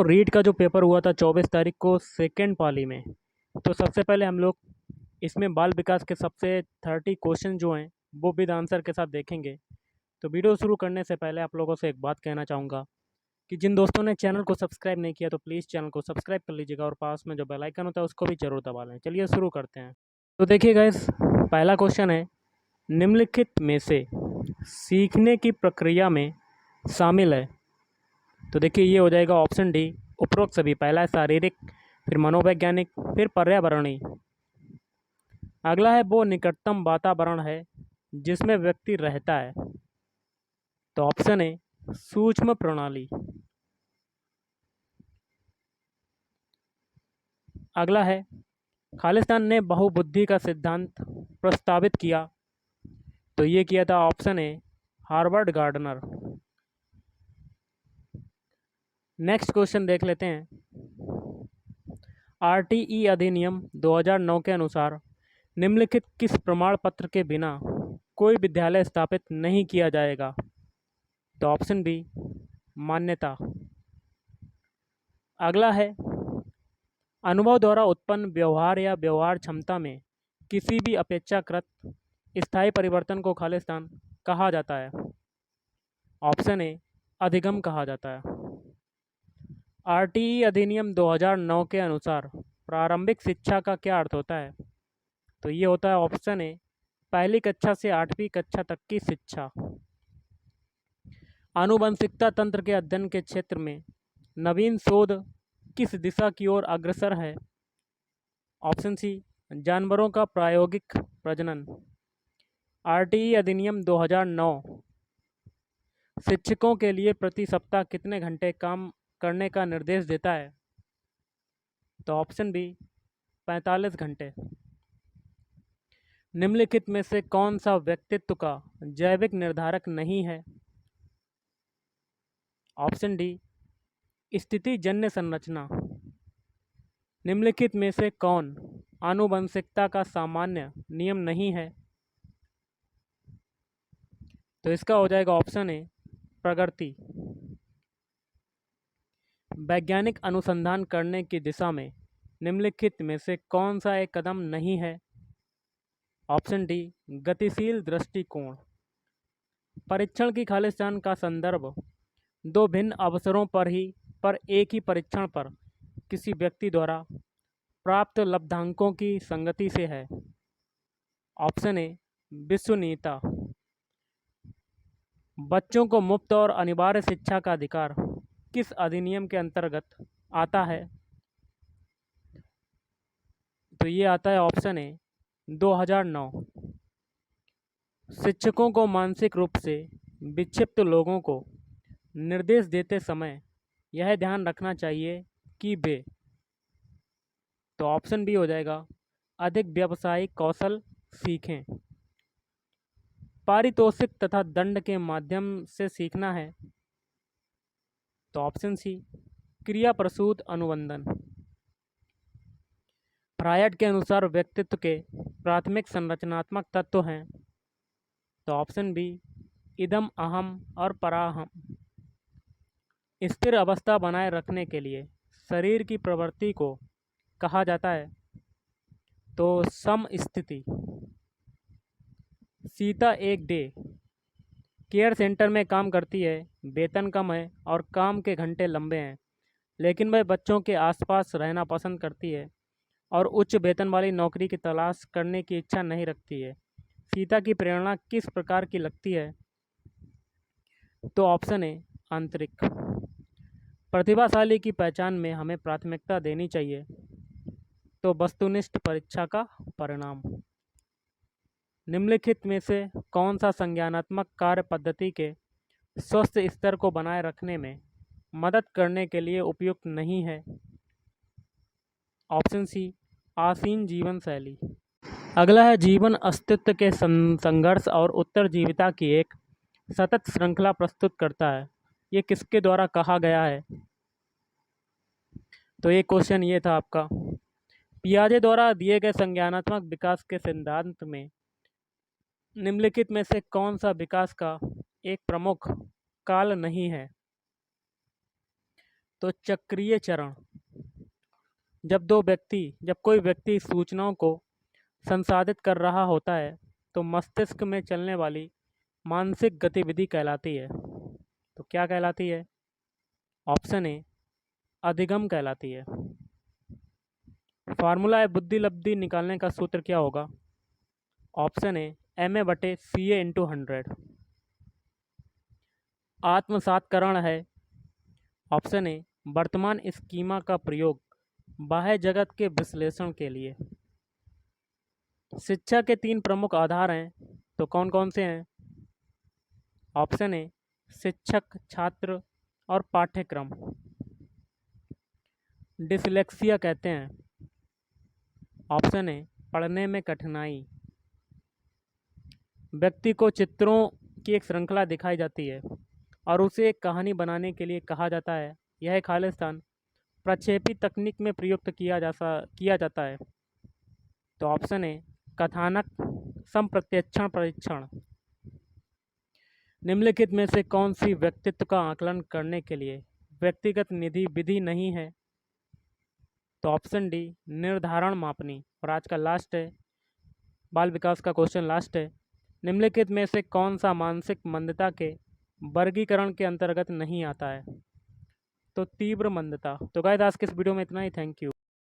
तो रीट का जो पेपर हुआ था 24 तारीख को सेकेंड पाली में। तो सबसे पहले हम लोग इसमें बाल विकास के सबसे 30 क्वेश्चन जो हैं वो विद आंसर के साथ देखेंगे। तो वीडियो शुरू करने से पहले आप लोगों से एक बात कहना चाहूँगा कि जिन दोस्तों ने चैनल को सब्सक्राइब नहीं किया तो प्लीज़ चैनल को सब्सक्राइब कर लीजिएगा और पास में जो बेल आइकन होता है उसको भी ज़रूर दबा लें। चलिए शुरू करते हैं। तो देखिए गाइस, पहला क्वेश्चन है, निम्नलिखित में से सीखने की प्रक्रिया में शामिल है। तो देखिए ये हो जाएगा ऑप्शन डी, उपरोक्त सभी। पहला है शारीरिक, फिर मनोवैज्ञानिक, फिर पर्यावरणीय। अगला है वो निकटतम वातावरण है जिसमें व्यक्ति रहता है। तो ऑप्शन ए सूक्ष्म प्रणाली। अगला है खालिस्तान ने बहुबुद्धि का सिद्धांत प्रस्तावित किया। तो ये किया था option A Harvard gardener. Next question देख लेते हैं। आरटीई अधिनियम 2009 के अनुसार निम्नलिखित किस प्रमाण पत्र के बिना कोई विद्यालय स्थापित नहीं किया जाएगा। तो ऑप्शन बी मान्यता। अगला है अनुभव द्वारा उत्पन्न व्यवहार या व्यवहार क्षमता में किसी भी अपेक्षाकृत स्थायी परिवर्तन को खालिस्तान कहा जाता है। ऑप्शन ए अधिगम कहा जाता है। आरटीई अधिनियम 2009 के अनुसार प्रारंभिक शिक्षा का क्या अर्थ होता है। तो ये होता है ऑप्शन ए पहली कक्षा से 8वीं कक्षा तक की शिक्षा। आनुवंशिकता तंत्र के अध्ययन के क्षेत्र में नवीन शोध किस दिशा की ओर अग्रसर है। ऑप्शन सी जानवरों का प्रायोगिक प्रजनन। आरटीई अधिनियम 2009 शिक्षकों के लिए प्रति सप्ताह कितने घंटे काम करने का निर्देश देता है। तो ऑप्शन बी 45 घंटे। निम्नलिखित में से कौन सा व्यक्तित्व का जैविक निर्धारक नहीं है। ऑप्शन डी स्थितिजन्य संरचना। निम्नलिखित में से कौन आनुवंशिकता का सामान्य नियम नहीं है। तो इसका हो जाएगा ऑप्शन ए प्रकृति। वैज्ञानिक अनुसंधान करने की दिशा में निम्नलिखित में से कौन सा एक कदम नहीं है। ऑप्शन डी गतिशील दृष्टिकोण। परीक्षण की खालिस्तान का संदर्भ दो भिन्न अवसरों पर एक ही परीक्षण पर किसी व्यक्ति द्वारा प्राप्त लब्धांकों की संगति से है। ऑप्शन ए विश्वसनीयता। बच्चों को मुफ्त और अनिवार्य शिक्षा का अधिकार किस अधिनियम के अंतर्गत आता है। तो ये आता है ऑप्शन ए 2009। शिक्षकों को मानसिक रूप से विक्षिप्त लोगों को निर्देश देते समय यह ध्यान रखना चाहिए कि वे। तो ऑप्शन बी हो जाएगा अधिक व्यावसायिक कौशल सीखें। पारितोषिक तथा दंड के माध्यम से सीखना है। तो ऑप्शन सी क्रिया प्रसूत अनुबंधन। फ्रायड के अनुसार व्यक्तित्व के प्राथमिक संरचनात्मक तत्व हैं। तो ऑप्शन बी इदम अहम और पराहम। स्थिर अवस्था बनाए रखने के लिए शरीर की प्रवृत्ति को कहा जाता है। तो समस्थिति। सीता एक डे केयर सेंटर में काम करती है, वेतन कम है और काम के घंटे लंबे हैं, लेकिन वह बच्चों के आसपास रहना पसंद करती है और उच्च वेतन वाली नौकरी की तलाश करने की इच्छा नहीं रखती है। सीता की प्रेरणा किस प्रकार की लगती है। तो ऑप्शन ए आंतरिक। प्रतिभाशाली की पहचान में हमें प्राथमिकता देनी चाहिए। तो वस्तुनिष्ठ परीक्षा का परिणाम। निम्नलिखित में से कौन सा संज्ञानात्मक कार्य पद्धति के स्वस्थ स्तर को बनाए रखने में मदद करने के लिए उपयुक्त नहीं है। ऑप्शन सी आसीन जीवन शैली। अगला है जीवन अस्तित्व के संघर्ष और उत्तरजीविता की एक सतत श्रृंखला प्रस्तुत करता है। ये किसके द्वारा कहा गया है। तो ये क्वेश्चन ये था आपका। पियाजे द्वारा दिए गए संज्ञानात्मक विकास के सिद्धांत में निम्नलिखित में से कौन सा विकास का एक प्रमुख काल नहीं है। तो चक्रीय चरण, जब कोई व्यक्ति सूचनाओं को संसाधित कर रहा होता है तो मस्तिष्क में चलने वाली मानसिक गतिविधि कहलाती है। तो क्या कहलाती है? ऑप्शन ए अधिगम कहलाती है। फार्मूला है बुद्धि लब्धि निकालने का सूत्र क्या होगा? Option A MA/CA/100। आत्मसात्करण है। ऑप्शन ए वर्तमान स्कीमा का प्रयोग बाह्य जगत के विश्लेषण के लिए। शिक्षा के 3 प्रमुख आधार हैं, तो कौन कौन से हैं? ऑप्शन ए शिक्षक, छात्र और पाठ्यक्रम। डिसलेक्सिया कहते हैं। ऑप्शन ए पढ़ने में कठिनाई। व्यक्ति को चित्रों की एक श्रृंखला दिखाई जाती है और उसे एक कहानी बनाने के लिए कहा जाता है। यह खालिस्तान प्रक्षेपी तकनीक में प्रयुक्त किया जाता है। तो ऑप्शन ए कथानक संप्रत्यक्षण परीक्षण। निम्नलिखित में से कौन सी व्यक्तित्व का आकलन करने के लिए व्यक्तिगत निधि विधि नहीं है? तो ऑप्शन डी निर्धारण मापनी। और आज का लास्ट है, बाल विकास का क्वेश्चन लास्ट है। निम्नलिखित में से कौन सा मानसिक मंदता के वर्गीकरण के अंतर्गत नहीं आता है? तो तीव्र मंदता। तो गाइस आज के इस वीडियो में इतना ही। Thank you.